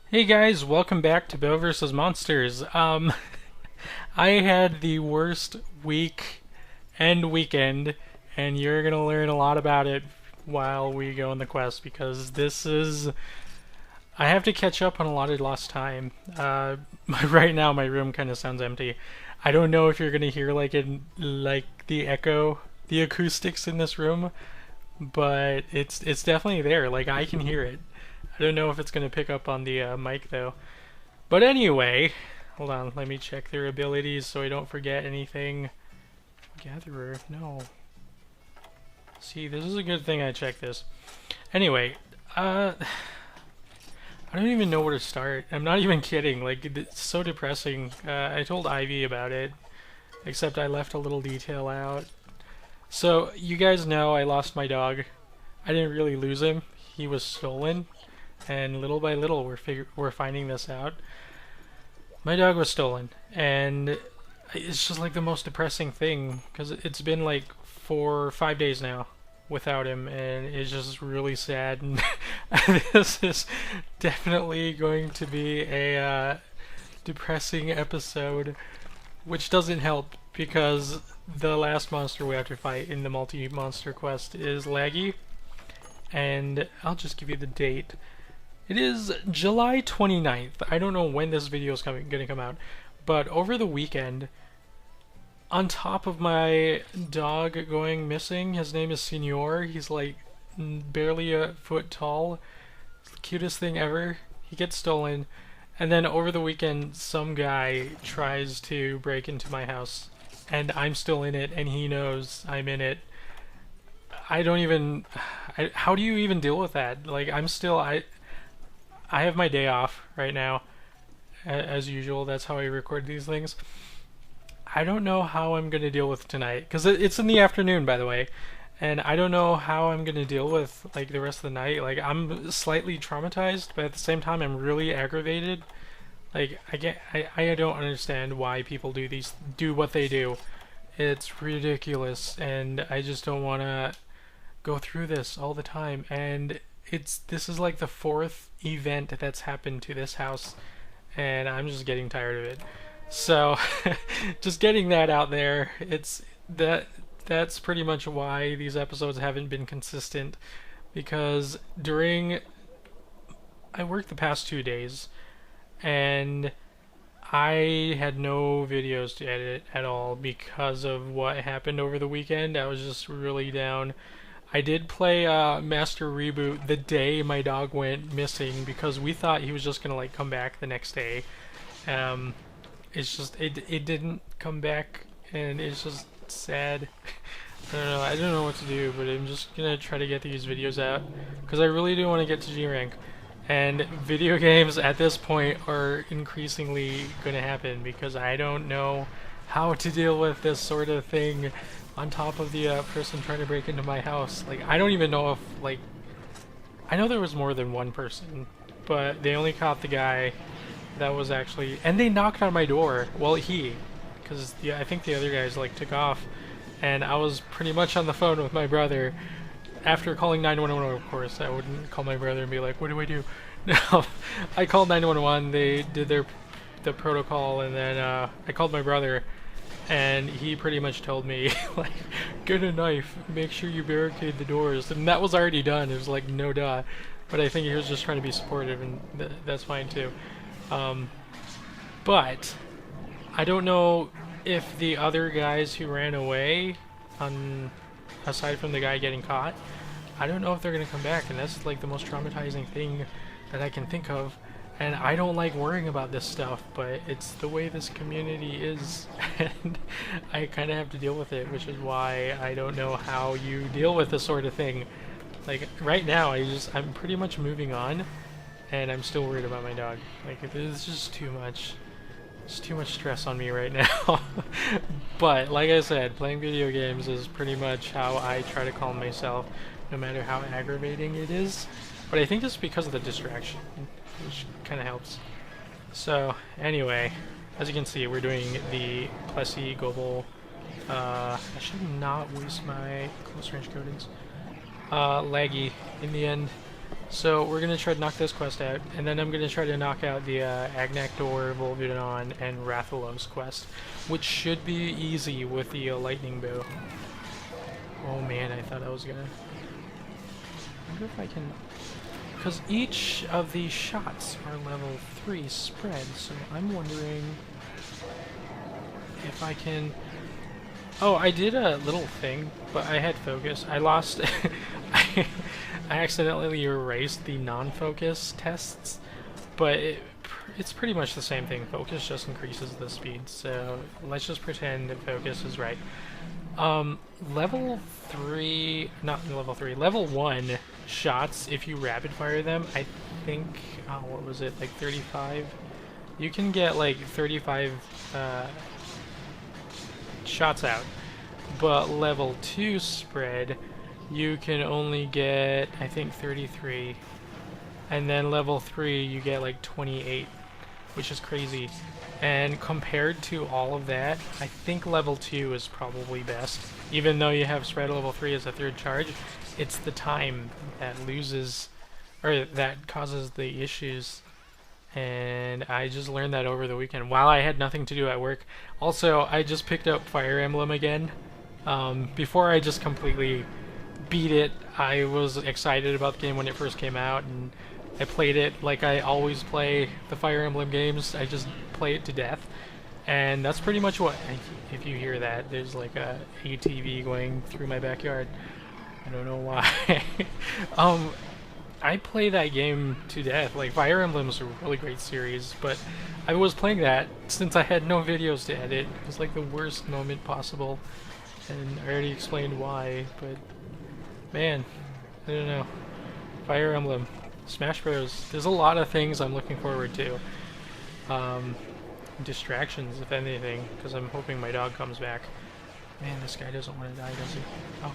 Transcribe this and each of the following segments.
Hey guys, welcome back to Bill vs. Monsters. I had the worst week and weekend, and you're gonna learn a lot about it while we go on the quest because I have to catch up on a lot of lost time. Right now my room kind of sounds empty. I don't know if you're gonna hear like the echo, the acoustics in this room, but it's definitely there. Like I can hear it. I don't know if it's going to pick up on the mic though. But anyway, hold on, let me check their abilities so I don't forget anything. Gatherer, no. See, this is a good thing I checked this. Anyway, I don't even know where to start. I'm not even kidding. Like, it's so depressing. I told Ivy about it, except I left a little detail out. So, you guys know I lost my dog. I didn't really lose him. He was stolen. And little by little, we're finding this out. My dog was stolen, and it's just like the most depressing thing because it's been like 5 days now without him, and it's just really sad. And this is definitely going to be a depressing episode, which doesn't help because the last monster we have to fight in the multi-monster quest is Laggy, and I'll just give you the date. It is July 29th. I don't know when this video is gonna come out, but over the weekend, on top of my dog going missing, his name is Senor. He's like barely a foot tall. It's the cutest thing ever. He gets stolen, and then over the weekend, some guy tries to break into my house, and I'm still in it, and he knows I'm in it. I don't even. How do you even deal with that? Like I have my day off right now, as usual. That's how I record these things. I don't know how I'm going to deal with tonight, because it's in the afternoon, by the way, and I don't know how I'm going to deal with like the rest of the night. Like, I'm slightly traumatized, but at the same time, I'm really aggravated. Like, I don't understand why people do what they do. It's ridiculous, and I just don't want to go through this all the time. And this is like the fourth event that's happened to this house, and I'm just getting tired of it. So just getting that out there. That's pretty much why these episodes haven't been consistent, because I worked the past 2 days and I had no videos to edit at all because of what happened over the weekend. I was just really down. I did play Master Reboot the day my dog went missing because we thought he was just gonna like come back the next day. It's just it didn't come back, and it's just sad. I don't know what to do, but I'm just gonna try to get these videos out because I really do want to get to G rank. And video games at this point are increasingly gonna happen because I don't know how to deal with this sort of thing on top of the person trying to break into my house. Like, I don't even know if, like, I know there was more than one person, but they only caught the guy that was actually, and they knocked on my door. Well, because I think the other guys, like, took off, and I was pretty much on the phone with my brother. After calling 911, of course, I wouldn't call my brother and be like, what do I do? No, I called 911, they did the protocol, and then I called my brother, and he pretty much told me, like, get a knife, make sure you barricade the doors. And that was already done. It was like, no duh. But I think he was just trying to be supportive, and that's fine too. But I don't know if the other guys who ran away, aside from the guy getting caught, I don't know if they're going to come back. And that's like the most traumatizing thing that I can think of. And I don't like worrying about this stuff, but it's the way this community is, and I kind of have to deal with it, which is why I don't know how you deal with this sort of thing. Like, right now, I'm pretty much moving on, and I'm still worried about my dog. Like, it's just too much. It's too much stress on me right now. But, like I said, playing video games is pretty much how I try to calm myself, no matter how aggravating it is. But I think it's because of the distraction, which kind of helps. So, anyway, as you can see, we're doing the Plessy Global. I should not waste my close range coatings. Laggy in the end. So we're going to try to knock this quest out, and then I'm going to try to knock out the Agnakdor, Volvidon, and Rathalos quest, which should be easy with the lightning bow. Oh man, I thought I was going to... I wonder if I can... Because each of these shots are level 3 spread, so I'm wondering if I can... Oh, I did a little thing, but I had focus. I lost... I accidentally erased the non-focus tests, but it's pretty much the same thing. Focus just increases the speed, so let's just pretend that focus is right. Level 3, not level 3, level 1 shots, if you rapid fire them, I think, what was it, like 35? You can get like 35 shots out, but level 2 spread, you can only get, I think, 33, and then level 3 you get like 28, which is crazy. And compared to all of that, I think level 2 is probably best. Even though you have spread level 3 as a third charge, it's the time that loses, or that causes the issues. And I just learned that over the weekend while I had nothing to do at work. Also, I just picked up Fire Emblem again. Before I just completely beat it, I was excited about the game when it first came out, and I played it like I always play the Fire Emblem games. I just play it to death, and that's pretty much what... If you hear that, there's like a ATV going through my backyard. I don't know why. I play that game to death. Like, Fire Emblem is a really great series, but I was playing that since I had no videos to edit. It was like the worst moment possible, and I already explained why, but man, I don't know. Fire Emblem, Smash Bros. There's a lot of things I'm looking forward to. Distractions, if anything, because I'm hoping my dog comes back. Man, this guy doesn't want to die, does he? Oh.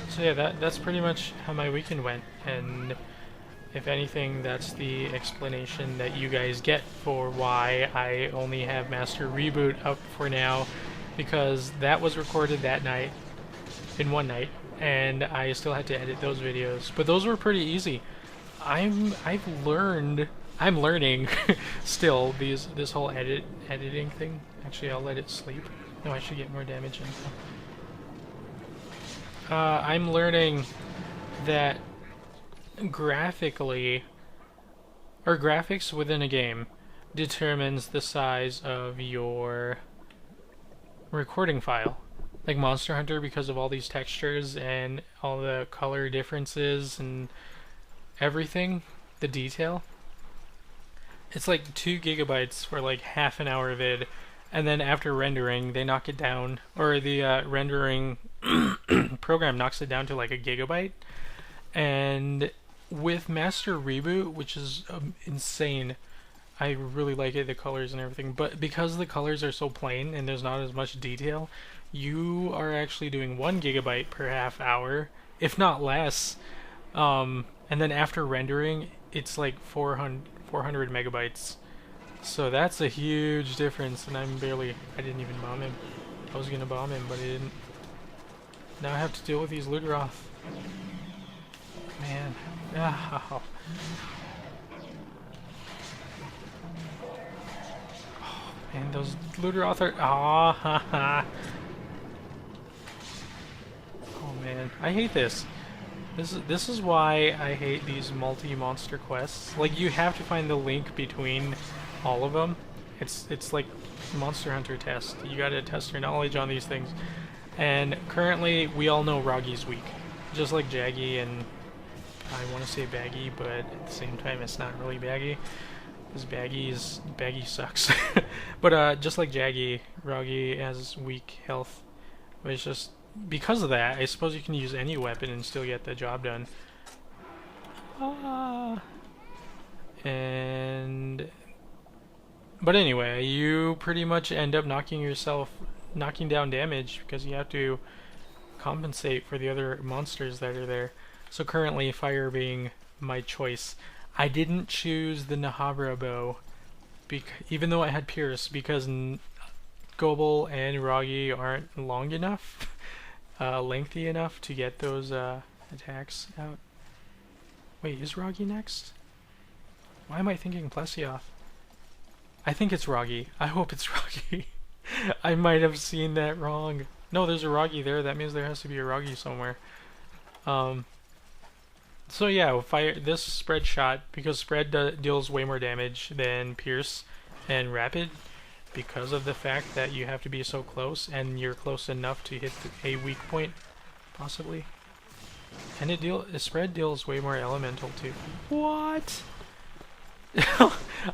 So yeah, that's pretty much how my weekend went, and if anything, that's the explanation that you guys get for why I only have Master Reboot up for now, because that was recorded that night, in one night, and I still had to edit those videos, but those were pretty easy. I'm learning still this whole editing thing. Actually, I'll let it sleep. No, I should get more damage in. I'm learning that graphically, or graphics within a game, determines the size of your recording file. Like Monster Hunter, because of all these textures and all the color differences and everything, the detail. It's like 2 gigabytes for like half an hour vid, and then after rendering, they knock it down, or the rendering program knocks it down to like a gigabyte. And with Master Reboot, which is insane, I really like it, the colors and everything, but because the colors are so plain and there's not as much detail, you are actually doing 1 gigabyte per half hour, if not less. And then after rendering, it's like 400 megabytes. So that's a huge difference, and I didn't even bomb him. I was gonna bomb him, but I didn't. Now I have to deal with these Luderoth. Man. Oh. Man, those Luderoth are... Haha. Oh man, I hate this. This is why I hate these multi-monster quests. Like, you have to find the link between all of them. It's like Monster Hunter test. You gotta test your knowledge on these things. And currently, we all know Ragi's weak. Just like Jaggy and... I want to say Baggy, but at the same time it's not really Baggy. Because Baggy sucks. But just like Jaggy, Ragi has weak health. But it's just... because of that, I suppose you can use any weapon and still get the job done. But anyway, you pretty much end up knocking down damage because you have to compensate for the other monsters that are there. So currently, fire being my choice. I didn't choose the Nahabra bow, even though I had Pierce, because Gobel and Ragi aren't long enough, lengthy enough to get those attacks out. Wait, is Roggy next? Why am I thinking Plesioth? I think it's Roggy. I hope it's Roggy. I might have seen that wrong. No, there's a Roggy there. That means there has to be a Roggy somewhere. So yeah, fire this spread shot, because spread deals way more damage than pierce and rapid, because of the fact that you have to be so close, and you're close enough to hit a weak point, possibly. And spread deals way more elemental too. What?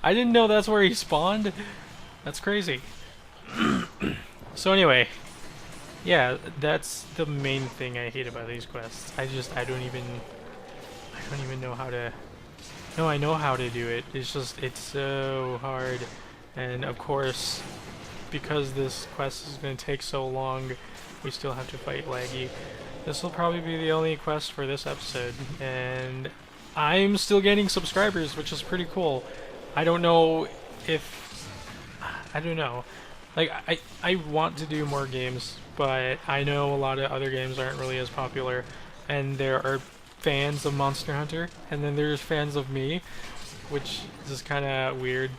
I didn't know that's where he spawned. That's crazy. So anyway, yeah, that's the main thing I hate about these quests. I don't even know how to. No, I know how to do it. It's just, it's so hard. And of course, because this quest is going to take so long, we still have to fight Laggy. This will probably be the only quest for this episode, and I'm still getting subscribers, which is pretty cool. I don't know if... I don't know. Like, I want to do more games, but I know a lot of other games aren't really as popular, and there are fans of Monster Hunter, and then there's fans of me, which is kind of weird.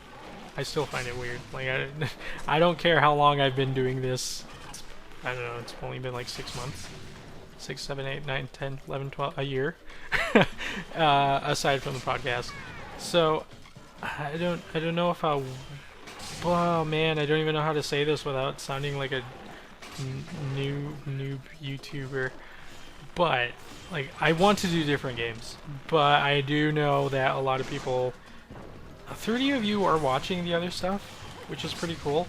I still find it weird. Like, I don't care how long I've been doing this. I don't know, it's only been like 6 months. 6, 7, 8, 9, 10, 11, 12, a year. Aside from the podcast. So, I don't know if I'll... Oh man, I don't even know how to say this without sounding like a noob YouTuber. But, like, I want to do different games. But I do know that a lot of people... 30 of you are watching the other stuff, which is pretty cool.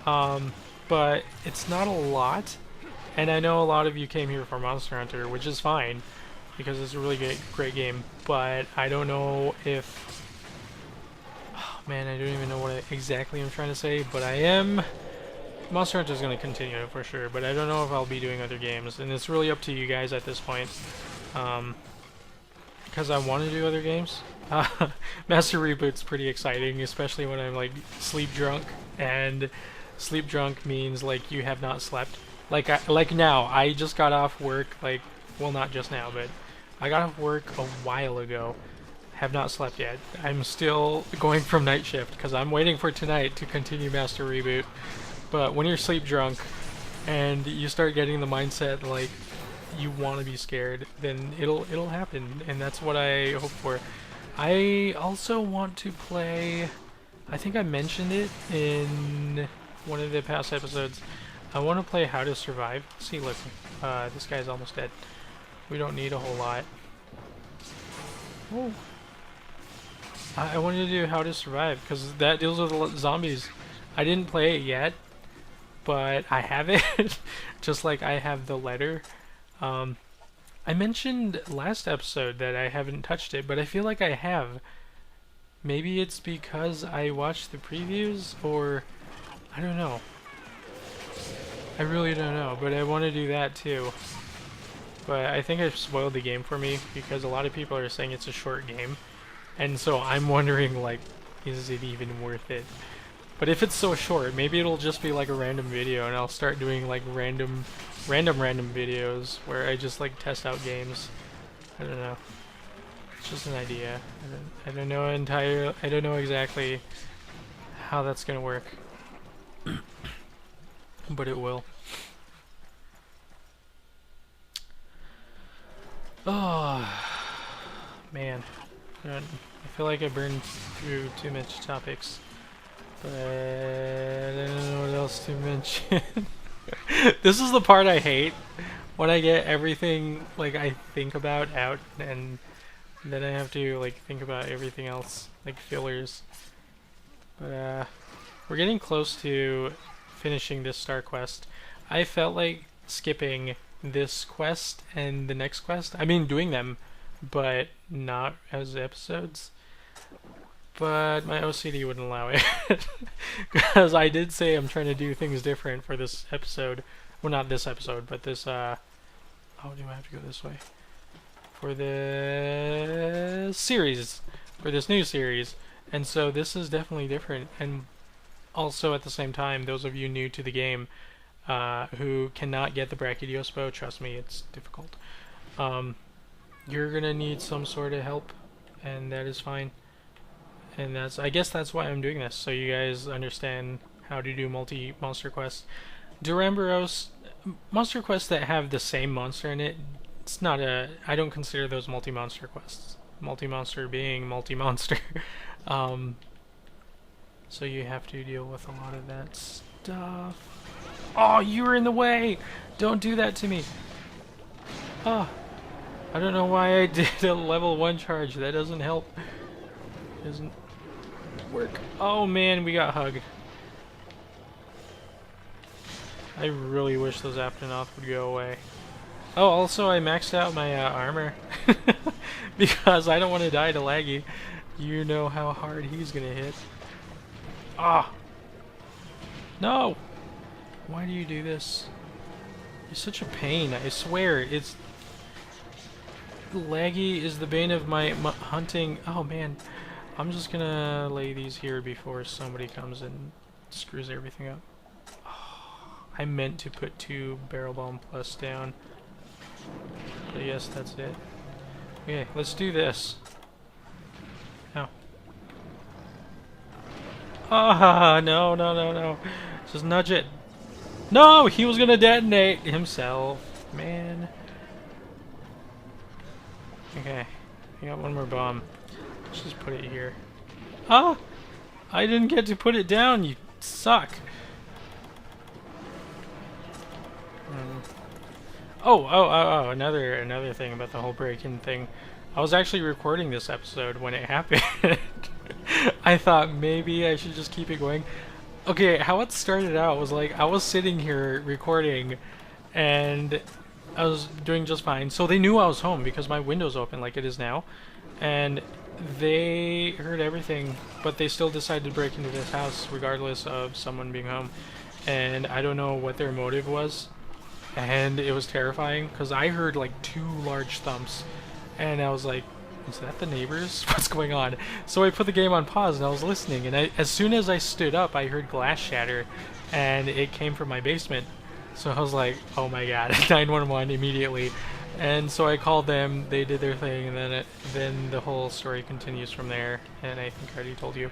But it's not a lot. And I know a lot of you came here for Monster Hunter, which is fine, because it's a really great game. But I don't know if... Oh man, I don't even know what exactly I'm trying to say, but I am... Monster Hunter is going to continue for sure, but I don't know if I'll be doing other games. And it's really up to you guys at this point. Because I want to do other games. Master Reboot's pretty exciting, especially when I'm like sleep drunk, and sleep drunk means like you have not slept. Like now, I just got off work, like, well, not just now, but I got off work a while ago. Have not slept yet. I'm still going from night shift because I'm waiting for tonight to continue Master Reboot. But when you're sleep drunk and you start getting the mindset like you want to be scared, then it'll happen, and that's what I hope for. I also want to play, I think I mentioned it in one of the past episodes, I want to play How to Survive. See, look, this guy's almost dead. We don't need a whole lot. Oh. I wanted to do How to Survive, because that deals with zombies. I didn't play it yet, but I have it, just like I have the letter. I mentioned last episode that I haven't touched it, but I feel like I have. Maybe it's because I watched the previews, or I don't know. I really don't know, but I want to do that too. But I think I've spoiled the game for me, because a lot of people are saying it's a short game. And so I'm wondering, like, is it even worth it? But if it's so short, maybe it'll just be like a random video, and I'll start doing like random videos where I just like test out games. I don't know. It's just an idea. I don't know exactly how that's gonna work. But it will. Oh man. I feel like I burned through too much topics. But I don't know what else to mention. This is the part I hate, when I get everything like I think about out, and then I have to like think about everything else, like fillers. But we're getting close to finishing this star quest. I felt like skipping this quest and the next quest. I mean, doing them, but not as episodes. But my OCD wouldn't allow it. Because I did say I'm trying to do things different for this episode. Well, not this episode, but this, oh, do I have to go this way? For the series. For this new series. And so this is definitely different. And also at the same time, those of you new to the game, who cannot get the Brachiospou, trust me, it's difficult. you're gonna need some sort of help, and that is fine. And I guess that's why I'm doing this, so you guys understand how to do multi-monster quests. Duramboros, monster quests that have the same monster in it, it's not I don't consider those multi-monster quests. Multi-monster being multi-monster. So you have to deal with a lot of that stuff. Oh, you were in the way! Don't do that to me! Oh, I don't know why I did a level 1 charge. That doesn't help. Doesn't work. Oh man, we got hugged. I really wish those Aptonoth would go away. Oh, also I maxed out my armor. Because I don't want to die to Laggy. You know how hard he's gonna hit. Ah! No! Why do you do this? You're such a pain, I swear. It's... Laggy is the bane of my hunting. Oh man. I'm just gonna lay these here before somebody comes and screws everything up. Oh, I meant to put 2 Barrel Bomb Plus down. But yes, that's it. Okay, let's do this. Ow. Ah, no, no, no, no. Just nudge it. No, he was gonna detonate himself. Man. Okay, I got 1 more bomb. Let's just put it here. Ah! I didn't get to put it down, you suck! Oh, another thing about the whole break-in thing. I was actually recording this episode when it happened. I thought maybe I should just keep it going. Okay, how it started out was like, I was sitting here recording, and I was doing just fine. So they knew I was home because my window's open like it is now. And they heard everything, but they still decided to break into this house regardless of someone being home. And I don't know what their motive was. And it was terrifying because I heard like 2 large thumps. And I was like, is that the neighbors? What's going on? So I put the game on pause and I was listening. And as soon as I stood up, I heard glass shatter. And it came from my basement. So I was like, oh my god, 911 immediately. And so I called them, they did their thing, and then the whole story continues from there, and I think I already told you.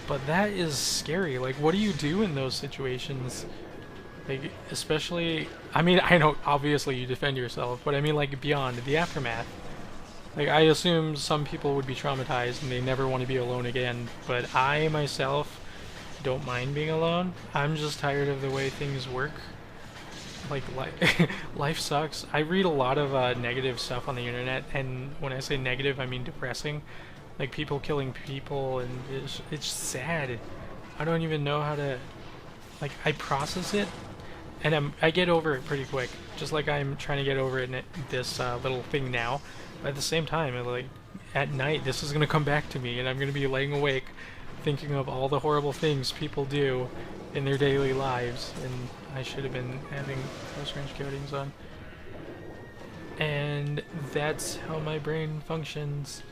But that is scary. Like, what do you do in those situations? Like, especially, I mean, I know, obviously you defend yourself, but I mean, like, beyond, the aftermath. Like, I assume some people would be traumatized and they never want to be alone again, but I, myself, don't mind being alone. I'm just tired of the way things work. Like, life sucks. I read a lot of negative stuff on the internet, and when I say negative, I mean depressing. Like, people killing people, and it's sad. I don't even know how to... Like, I process it, and I get over it pretty quick. Just like I'm trying to get over it in this little thing now. But at the same time, like, at night, this is going to come back to me, and I'm going to be laying awake thinking of all the horrible things people do in their daily lives, and I should have been having close range coatings on. And that's how my brain functions.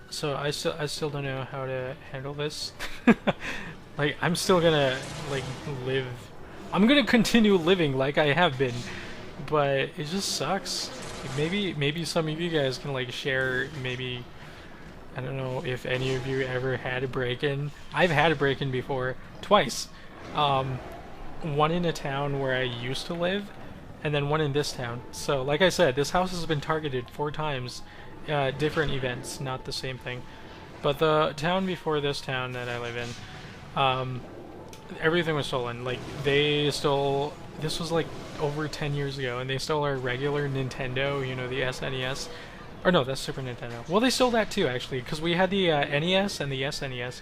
So I still don't know how to handle this. Like, I'm still gonna like live. I'm gonna continue living like I have been, but it just sucks. Like, maybe some of you guys can like share. Maybe, I don't know if any of you ever had a break-in. I've had a break-in before, twice. One in a town where I used to live, and then one in this town. So, like I said, this house has been targeted 4 times. Different events, not the same thing. But the town before this town that I live in, everything was stolen. Like, they stole... This was like over 10 years ago, and they stole our regular Nintendo, you know, the SNES. Or no, that's Super Nintendo. Well, they stole that too, actually, because we had the NES and the SNES.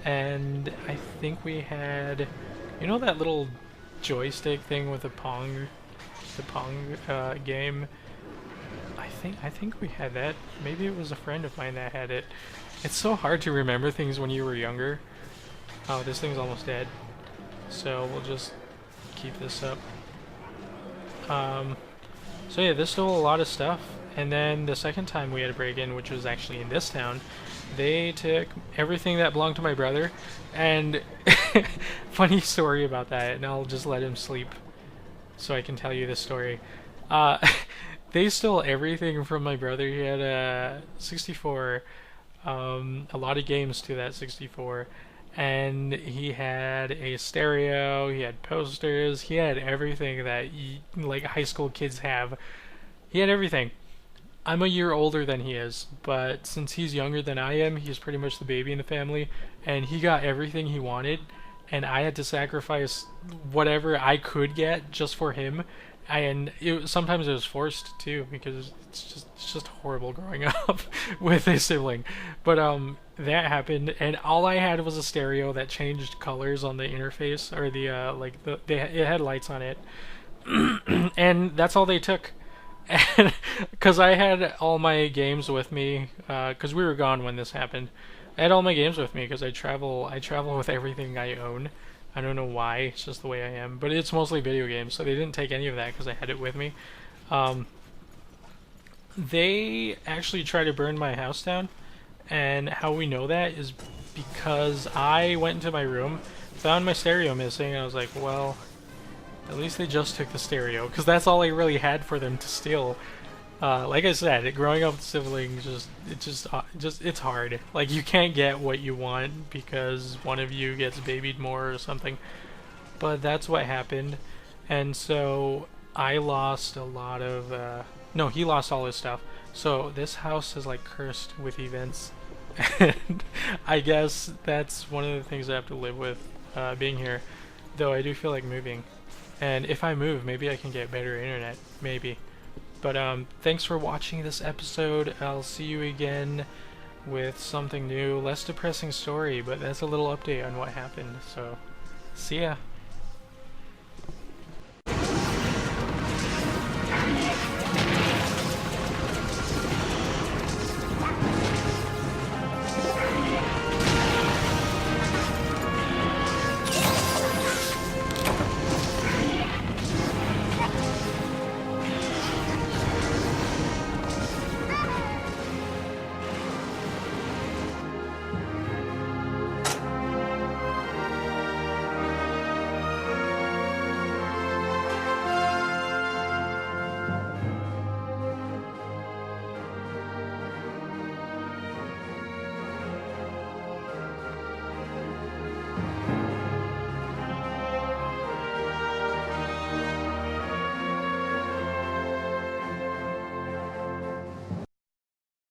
And I think we had... You know that little joystick thing with the Pong game? I think we had that. Maybe it was a friend of mine that had it. It's so hard to remember things when you were younger. Oh, this thing's almost dead. So we'll just keep this up. So yeah, this stole a lot of stuff. And then the second time we had a break-in, which was actually in this town, they took everything that belonged to my brother. And funny story about that, and I'll just let him sleep so I can tell you this story. They stole everything from my brother. He had a 64, a lot of games to that 64, and he had a stereo, he had posters, he had everything that like high school kids have. He had everything. I'm a year older than he is, but since he's younger than I am, he's pretty much the baby in the family, and he got everything he wanted, and I had to sacrifice whatever I could get just for him. And sometimes it was forced too, because it's just horrible growing up with a sibling. But that happened, and all I had was a stereo that changed colors on the interface, or the it had lights on it, and that's all they took. And because I had all my games with me, because we were gone when this happened, I had all my games with me because I travel. I travel with everything I own. I don't know why. It's just the way I am. But it's mostly video games, so they didn't take any of that because I had it with me. They actually tried to burn my house down, and how we know that is because I went into my room, found my stereo missing, and I was like, well, at least they just took the stereo, because that's all I really had for them to steal. Like I said, growing up with siblings, it's hard. Like, you can't get what you want because one of you gets babied more or something. But that's what happened, and so I lost a lot of. No, he lost all his stuff. So this house is like cursed with events, and I guess that's one of the things I have to live with being here. Though I do feel like moving, and if I move, maybe I can get better internet. Maybe. But thanks for watching this episode. I'll see you again with something new, less depressing story, but that's a little update on what happened. So, see ya.